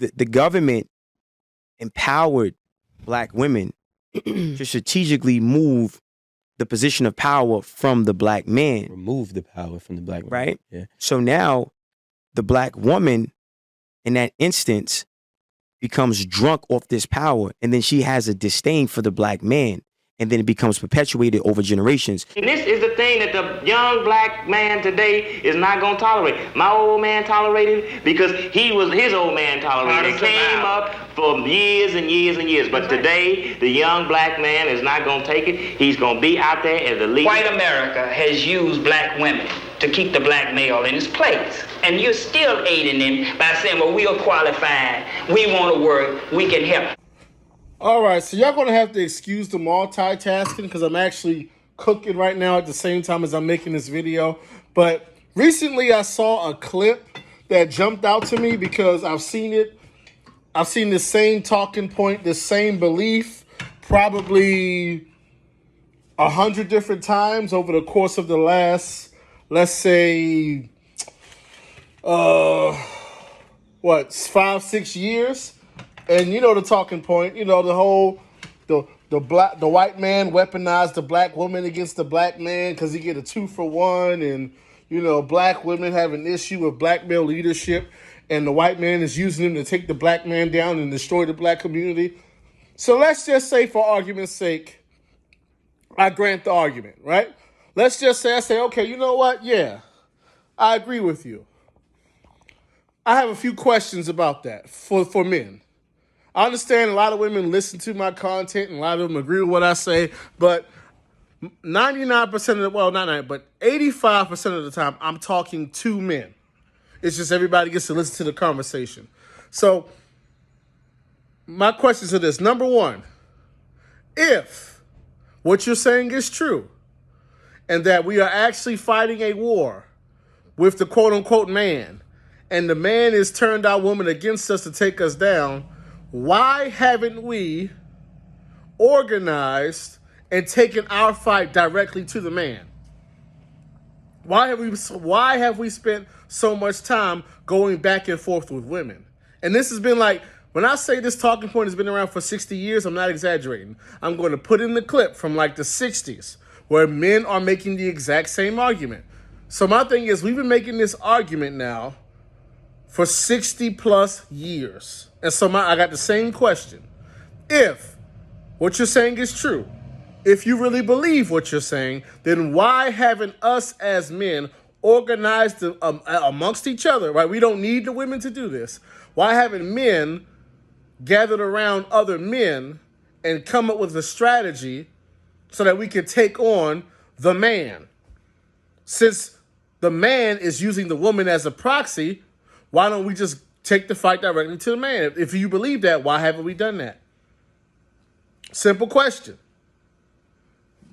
the government empowered black women to strategically move the position of power from the black man. Remove the power from the black man. Right? Yeah. So now the black woman in that instance becomes drunk off this power, and then she has a disdain for the black man, and then it becomes perpetuated over generations. And this is the thing that the young black man today is not going to tolerate. My old man tolerated it because his old man tolerated it. It came up for years and years and years. But today, the young black man is not going to take it. He's going to be out there as the leader. White America has used black women to keep the black male in his place. And you're still aiding him by saying, well, we are qualified, we want to work, we can help. All right, so y'all going to have to excuse the multitasking because I'm actually cooking right now at the same time as I'm making this video. But recently I saw a clip that jumped out to me because I've seen it. I've seen the same talking point, the same belief, probably 100 different times over the course of the last, let's say, 5-6 years. And you know the talking point, you know, the whole the white man weaponized the black woman against the black man because he get a 2-for-1, and you know, black women have an issue with black male leadership, and the white man is using them to take the black man down and destroy the black community. So let's just say, for argument's sake, I grant the argument, right? Let's just say I say, okay, you know what? Yeah, I agree with you. I have a few questions about that for men. I understand a lot of women listen to my content and a lot of them agree with what I say, but 99% of the, well, not 90, but 85% of the time, I'm talking to men. It's just everybody gets to listen to the conversation. So my questions are this. Number one, if what you're saying is true and that we are actually fighting a war with the quote-unquote man, and the man has turned our woman against us to take us down, why haven't we organized and taken our fight directly to the man? Why have we spent so much time going back and forth with women? And this has been like, when I say this talking point has been around for 60 years, I'm not exaggerating. I'm going to put in the clip from like the 60s where men are making the exact same argument. So my thing is, we've been making this argument now for 60 plus years. And so I got the same question. If what you're saying is true, if you really believe what you're saying, then why haven't us as men organized amongst each other, right? We don't need the women to do this. Why haven't men gathered around other men and come up with a strategy so that we can take on the man? Since the man is using the woman as a proxy, why don't we just take the fight directly to the man? If you believe that, why haven't we done that? Simple question.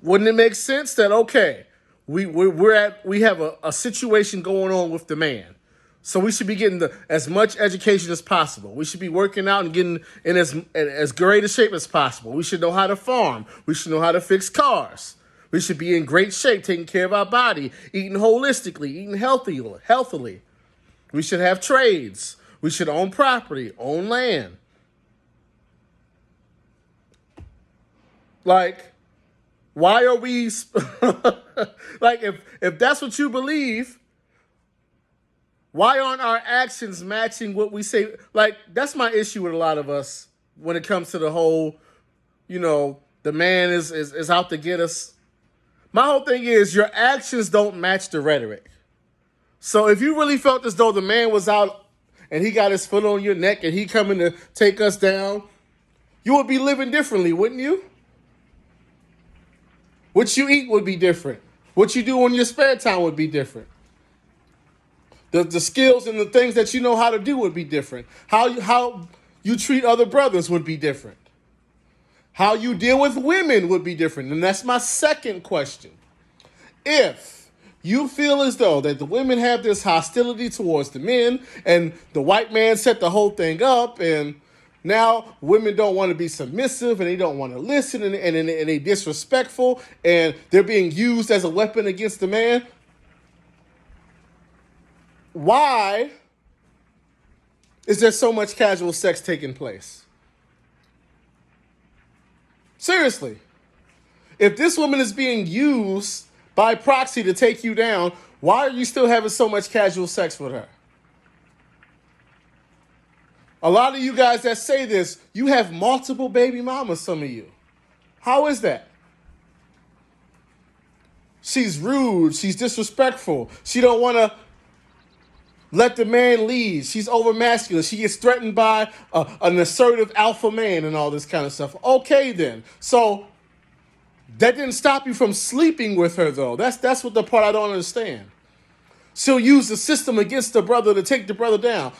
Wouldn't it make sense that, okay, we have a situation going on with the man, so we should be getting as much education as possible. We should be working out and getting in as great a shape as possible. We should know how to farm. We should know how to fix cars. We should be in great shape, taking care of our body, eating holistically, eating healthily. We should have trades. We should own property, own land. Like, why are we, like, if that's what you believe, why aren't our actions matching what we say? Like, that's my issue with a lot of us when it comes to the whole, you know, the man is out to get us. My whole thing is your actions don't match the rhetoric. So if you really felt as though the man was out and he got his foot on your neck and he coming to take us down, you would be living differently, wouldn't you? What you eat would be different. What you do in your spare time would be different. The skills and the things that you know how to do would be different. How you treat other brothers would be different. How you deal with women would be different. And that's my second question. If you feel as though that the women have this hostility towards the men and the white man set the whole thing up and now women don't want to be submissive and they don't want to listen and they disrespectful and they're being used as a weapon against the man, why is there so much casual sex taking place? Seriously. If this woman is being used by proxy to take you down, why are you still having so much casual sex with her? A lot of you guys that say this, you have multiple baby mamas, some of you. How is that? She's rude. She's disrespectful. She don't want to let the man lead. She's over masculine. She gets threatened by an assertive alpha man and all this kind of stuff. Okay, then. So that didn't stop you from sleeping with her, though. That's what the part I don't understand. She'll use the system against the brother to take the brother down.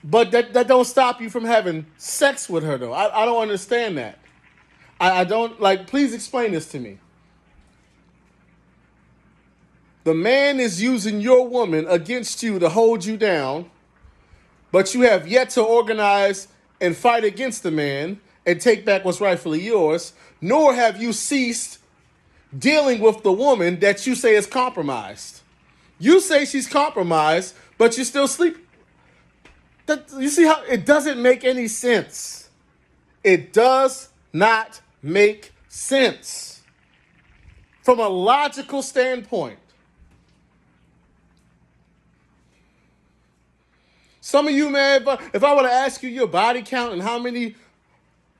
But that don't stop you from having sex with her, though. I don't understand that. I don't, like, please explain this to me. The man is using your woman against you to hold you down, but you have yet to organize and fight against the man and take back what's rightfully yours, nor have you ceased dealing with the woman that you say is compromised. You say she's compromised, but you still sleep. You see how it doesn't make any sense. It does not make sense from a logical standpoint. Some of you, man, if I were to ask you your body count and how many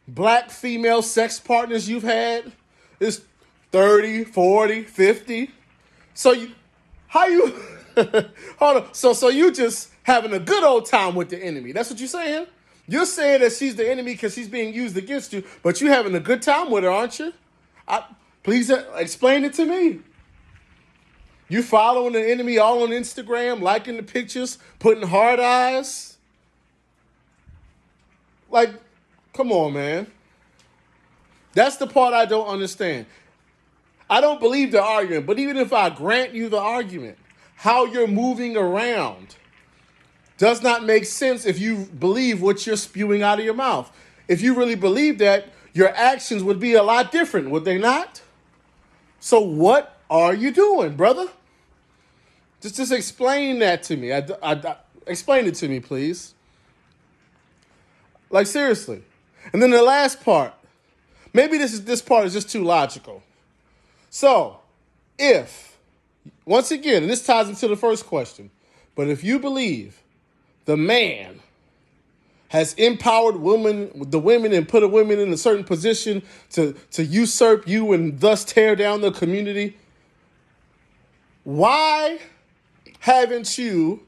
black female sex partners you've had, it's 30, 40, 50. So hold on. So you just having a good old time with the enemy. That's what you're saying? You're saying that she's the enemy because she's being used against you, but you're having a good time with her, aren't you? Please explain it to me. You following the enemy all on Instagram, liking the pictures, putting hard eyes. Like, come on, man. That's the part I don't understand. I don't believe the argument, but even if I grant you the argument, how you're moving around does not make sense if you believe what you're spewing out of your mouth. If you really believe that, your actions would be a lot different, would they not? So what are you doing, brother? Just explain that to me. Explain it to me, please. Like, seriously. And then the last part. Maybe this part is just too logical. So, once again, and this ties into the first question, but if you believe the man has empowered the women and put a woman in a certain position to usurp you and thus tear down the community, why haven't you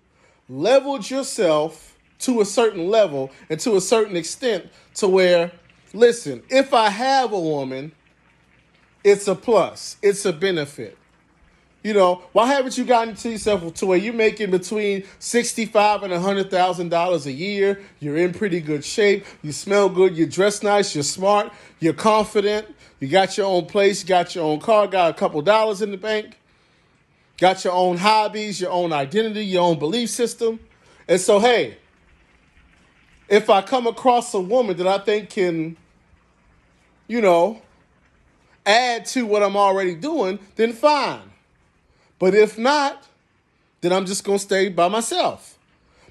leveled yourself to a certain level and to a certain extent to where, listen, if I have a woman, it's a plus, it's a benefit. You know, why haven't you gotten to yourself to where you're making between $65,000 and $100,000 a year? You're in pretty good shape. You smell good. You dress nice. You're smart. You're confident. You got your own place. You got your own car. Got a couple dollars in the bank. Got your own hobbies, your own identity, your own belief system. And so, hey, if I come across a woman that I think can, add to what I'm already doing, then fine. But if not, then I'm just going to stay by myself.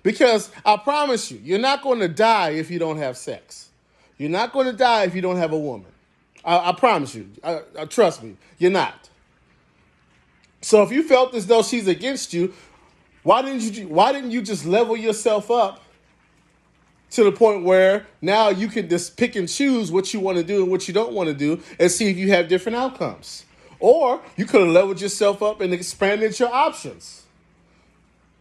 Because I promise you, you're not going to die if you don't have sex. You're not going to die if you don't have a woman. I promise you. Trust me, you're not. So if you felt as though she's against you, why didn't you just level yourself up to the point where now you can just pick and choose what you want to do and what you don't want to do and see if you have different outcomes? Or you could have leveled yourself up and expanded your options.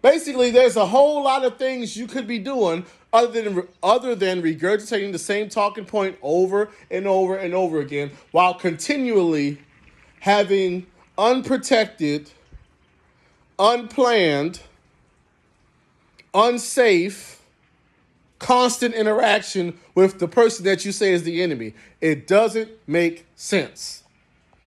Basically, there's a whole lot of things you could be doing other than regurgitating the same talking point over and over and over again while continually having unprotected, unplanned, unsafe, constant interaction with the person that you say is the enemy. It doesn't make sense.